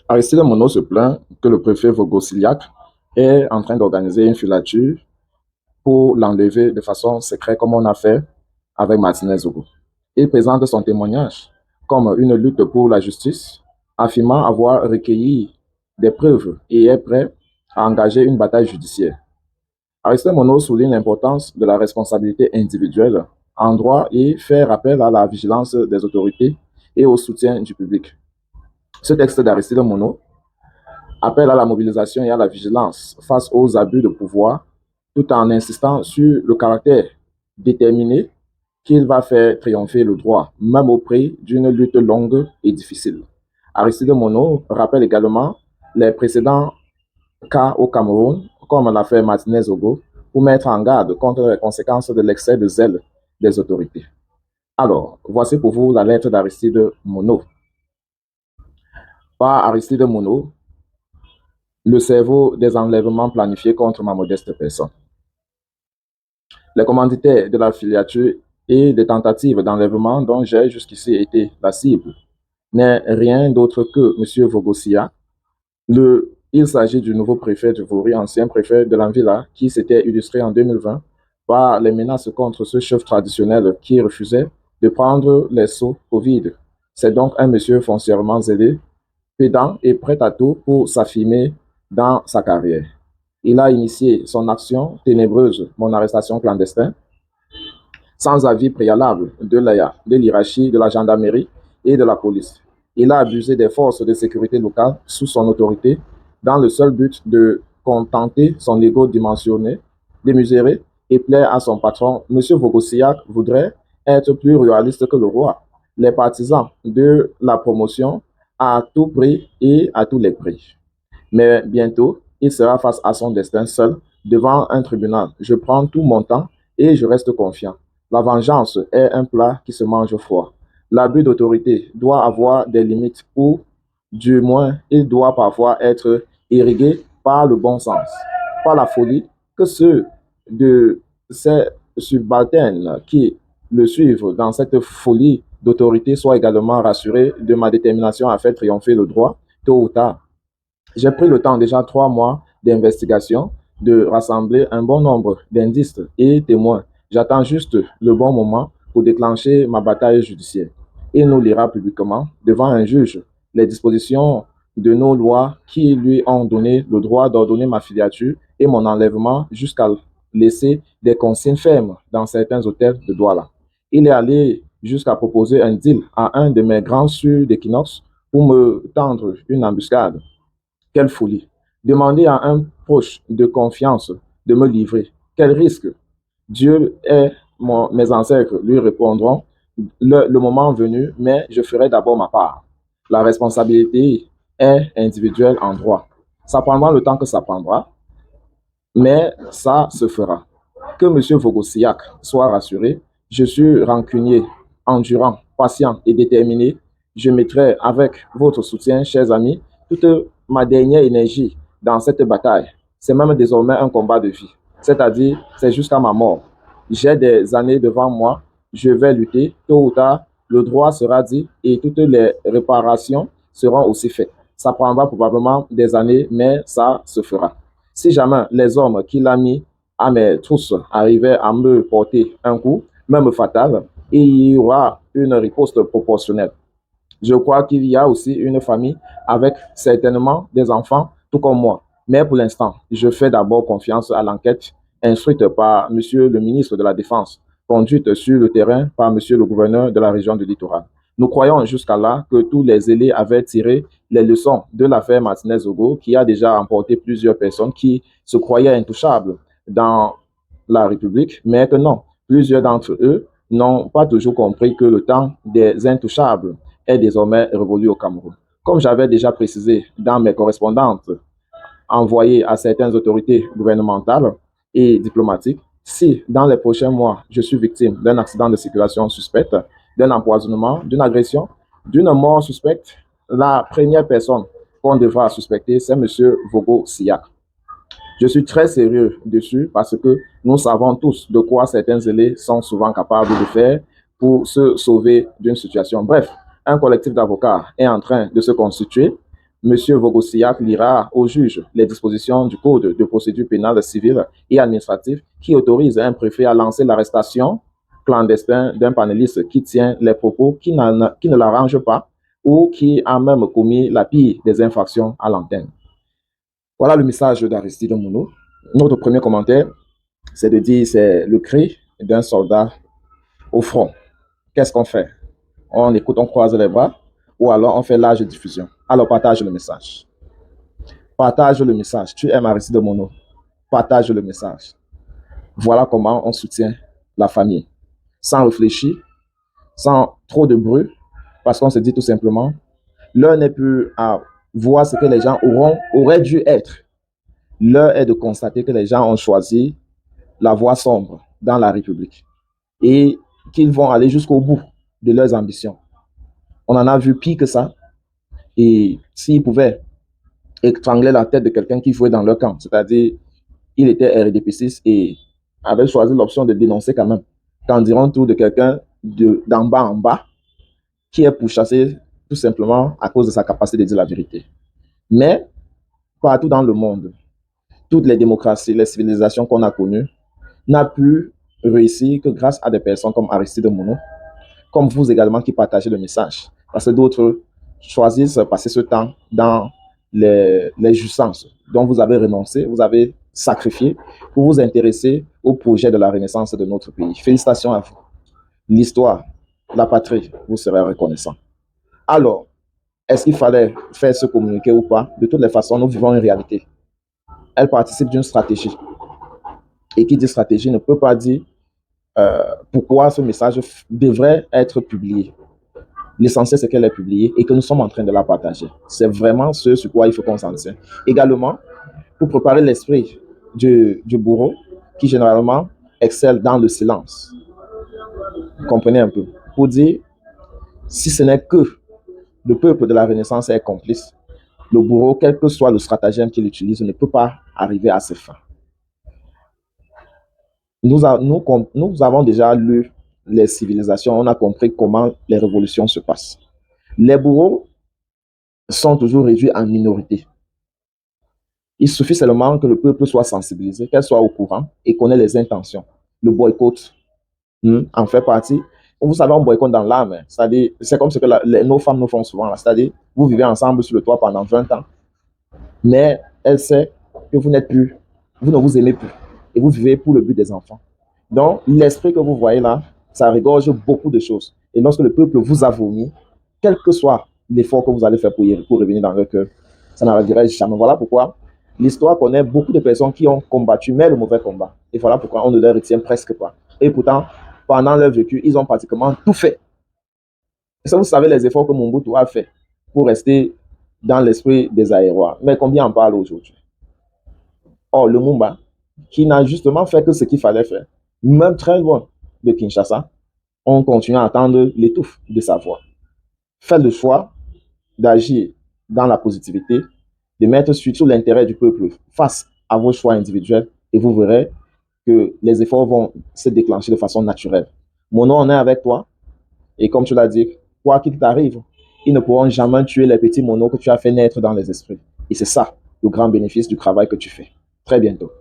Aristide Monod se plaint que le préfet Vogosiliac est en train d'organiser une filature pour l'enlever de façon secrète, comme on a fait avec Martinez Ogo. Il présente son témoignage comme une lutte pour la justice, affirmant avoir recueilli des preuves et est prêt à engager une bataille judiciaire. Aristide Monod souligne l'importance de la responsabilité individuelle en droit et fait rappel à la vigilance des autorités et au soutien du public. Ce texte d'Aristide Monod appelle à la mobilisation et à la vigilance face aux abus de pouvoir, tout en insistant sur le caractère déterminé qu'il va faire triompher le droit, même au prix d'une lutte longue et difficile. Aristide Monod rappelle également les précédents cas au Cameroun, comme l'affaire Martinez Ogo, pour mettre en garde contre les conséquences de l'excès de zèle des autorités. Alors, voici pour vous la lettre d'Aristide Monod. Par Aristide Monod, le cerveau des enlèvements planifiés contre ma modeste personne. Les commanditaires de la filature et des tentatives d'enlèvement dont j'ai jusqu'ici été la cible n'est rien d'autre que M. Vogossia. Il s'agit du nouveau préfet de Vaury, ancien préfet de l'Anvila, qui s'était illustré en 2020 par les menaces contre ce chef traditionnel qui refusait de prendre les seaux au vide. C'est donc un monsieur foncièrement zélé, pédant et prêt à tout pour s'affirmer dans sa carrière. Il a initié son action ténébreuse, mon arrestation clandestine, sans avis préalable de l'hierarchie de la gendarmerie et de la police. Il a abusé des forces de sécurité locales sous son autorité dans le seul but de contenter son ego dimensionné, démesuré et plaire à son patron. M. Vogosillac voudrait être plus royaliste que le roi. Les partisans de la promotion à tout prix et à tous les prix. Mais bientôt, il sera face à son destin seul devant un tribunal. Je prends tout mon temps et je reste confiant. La vengeance est un plat qui se mange froid. L'abus d'autorité doit avoir des limites ou, du moins, il doit parfois être irrigué par le bon sens, par la folie, que ceux de ces subalternes qui le suivent dans cette folie d'autorité soient également rassurés de ma détermination à faire triompher le droit, tôt ou tard. J'ai pris le temps, déjà 3 mois d'investigation, de rassembler un bon nombre d'indices et témoins. J'attends juste le bon moment pour déclencher ma bataille judiciaire. Il nous lira publiquement devant un juge les dispositions de nos lois qui lui ont donné le droit d'ordonner ma filature et mon enlèvement jusqu'à laisser des consignes fermes dans certains hôtels de Douala. Il est allé jusqu'à proposer un deal à un de mes grands sûrs d'équinoxe pour me tendre une embuscade. Quelle folie! Demander à un proche de confiance de me livrer. Quel risque! Dieu et mes ancêtres lui répondront le moment venu, mais je ferai d'abord ma part. La responsabilité est individuelle en droit. Ça prendra le temps que ça prendra, mais ça se fera. Que M. Vogosillac soit rassuré, je suis rancunier, endurant, patient et déterminé. Je mettrai avec votre soutien, chers amis, toute ma dernière énergie dans cette bataille. C'est même désormais un combat de vie, c'est-à-dire c'est jusqu'à ma mort. J'ai des années devant moi, je vais lutter, tôt ou tard, le droit sera dit et toutes les réparations seront aussi faites. Ça prendra probablement des années, mais ça se fera. Si jamais les hommes qu'il a mis à mes trousses arrivaient à me porter un coup, même fatal, il y aura une riposte proportionnelle. Je crois qu'il y a aussi une famille avec certainement des enfants, tout comme moi. Mais pour l'instant, je fais d'abord confiance à l'enquête instruite par Monsieur le ministre de la Défense, conduite sur le terrain par Monsieur le gouverneur de la région du littoral. Nous croyons jusqu'à là que tous les zélés avaient tiré les leçons de l'affaire Martinez-Ogo, qui a déjà emporté plusieurs personnes qui se croyaient intouchables dans la République, mais que non, plusieurs d'entre eux n'ont pas toujours compris que le temps des intouchables est désormais révolu au Cameroun. Comme j'avais déjà précisé dans mes correspondances envoyées à certaines autorités gouvernementales et diplomatiques, si dans les prochains mois je suis victime d'un accident de circulation suspect, d'un empoisonnement, d'une agression, d'une mort suspecte, la première personne qu'on devra suspecter, c'est M. Vogosillac. Je suis très sérieux dessus parce que nous savons tous de quoi certains zélés sont souvent capables de faire pour se sauver d'une situation. Bref, un collectif d'avocats est en train de se constituer M. Vogossiak lira au juge les dispositions du Code de procédure pénale civile et administrative qui autorise un préfet à lancer l'arrestation clandestine d'un panéliste qui tient les propos qui ne l'arrangent pas ou qui a même commis la pire des infractions à l'antenne. Voilà le message d'Aristide Mounou. Notre premier commentaire, c'est de dire c'est le cri d'un soldat au front. Qu'est-ce qu'on fait? On écoute, on croise les bras, ou alors on fait large diffusion. Alors partage le message. Partage le message. Tu aimes Aristide Mounou. Partage le message. Voilà comment on soutient la famille. Sans réfléchir, sans trop de bruit, parce qu'on se dit tout simplement, l'heure n'est plus à voir ce que les gens auraient dû être. L'heure est de constater que les gens ont choisi la voie sombre dans la République et qu'ils vont aller jusqu'au bout de leurs ambitions. On en a vu pire que ça. Et s'ils pouvaient étrangler la tête de quelqu'un qui jouait dans leur camp, c'est-à-dire il était RDP6 et avait choisi l'option de dénoncer quand même, qu'en diront tout de quelqu'un d'en bas en bas qui est pourchassé tout simplement à cause de sa capacité de dire la vérité. Mais partout dans le monde, toutes les démocraties, les civilisations qu'on a connues, n'a pu réussir que grâce à des personnes comme Aristide Mounou, comme vous également qui partagez le message. Parce que d'autres choisissent de passer ce temps dans les jouissances dont vous avez renoncé, vous avez sacrifié pour vous intéresser au projet de la renaissance de notre pays. Félicitations à vous. L'histoire, la patrie, vous serez reconnaissant. Alors, est-ce qu'il fallait faire ce communiqué ou pas? De toutes les façons, nous vivons une réalité. Elle participe d'une stratégie. Et qui dit stratégie ne peut pas dire pourquoi ce message devrait être publié. L'essentiel, c'est qu'elle est publiée et que nous sommes en train de la partager. C'est vraiment ce sur quoi il faut qu'on s'en tienne. Également, pour préparer l'esprit du bourreau, qui généralement excelle dans le silence. Vous comprenez un peu? Pour dire, si ce n'est que le peuple de la Renaissance est complice, le bourreau, quel que soit le stratagème qu'il utilise, ne peut pas arriver à ses fins. Nous avons déjà lu les civilisations, on a compris comment les révolutions se passent. Les bourreaux sont toujours réduits en minorité. Il suffit seulement que le peuple soit sensibilisé, qu'elle soit au courant et connaisse les intentions. Le boycott en fait partie. Vous savez, on boycotte dans l'âme. C'est-à-dire, c'est comme ce que nos femmes nous font souvent. C'est-à-dire, vous vivez ensemble sur le toit pendant 20 ans, mais elle sait que vous n'êtes plus, vous ne vous aimez plus et vous vivez pour le but des enfants. Donc, l'esprit que vous voyez là, ça regorge beaucoup de choses. Et lorsque le peuple vous a vomi, quel que soit l'effort que vous allez faire pour revenir dans leur cœur, ça n'arriverait jamais. Voilà pourquoi l'histoire connaît beaucoup de personnes qui ont combattu, mais le mauvais combat. Et voilà pourquoi on ne les retient presque pas. Et pourtant, pendant leur vécu, ils ont pratiquement tout fait. Et ça, vous savez les efforts que Mobutu a fait pour rester dans l'esprit des Aérois. Mais combien en parle aujourd'hui? Or, le Lumumba, qui n'a justement fait que ce qu'il fallait faire, même très loin de Kinshasa, on continue à attendre l'étouffe de sa voix. Faites le choix d'agir dans la positivité, de mettre surtout l'intérêt du peuple face à vos choix individuels et vous verrez que les efforts vont se déclencher de façon naturelle. Mon nom, on est avec toi et comme tu l'as dit, quoi qu'il t'arrive, ils ne pourront jamais tuer les petits monos que tu as fait naître dans les esprits. Et c'est ça le grand bénéfice du travail que tu fais. Très bientôt.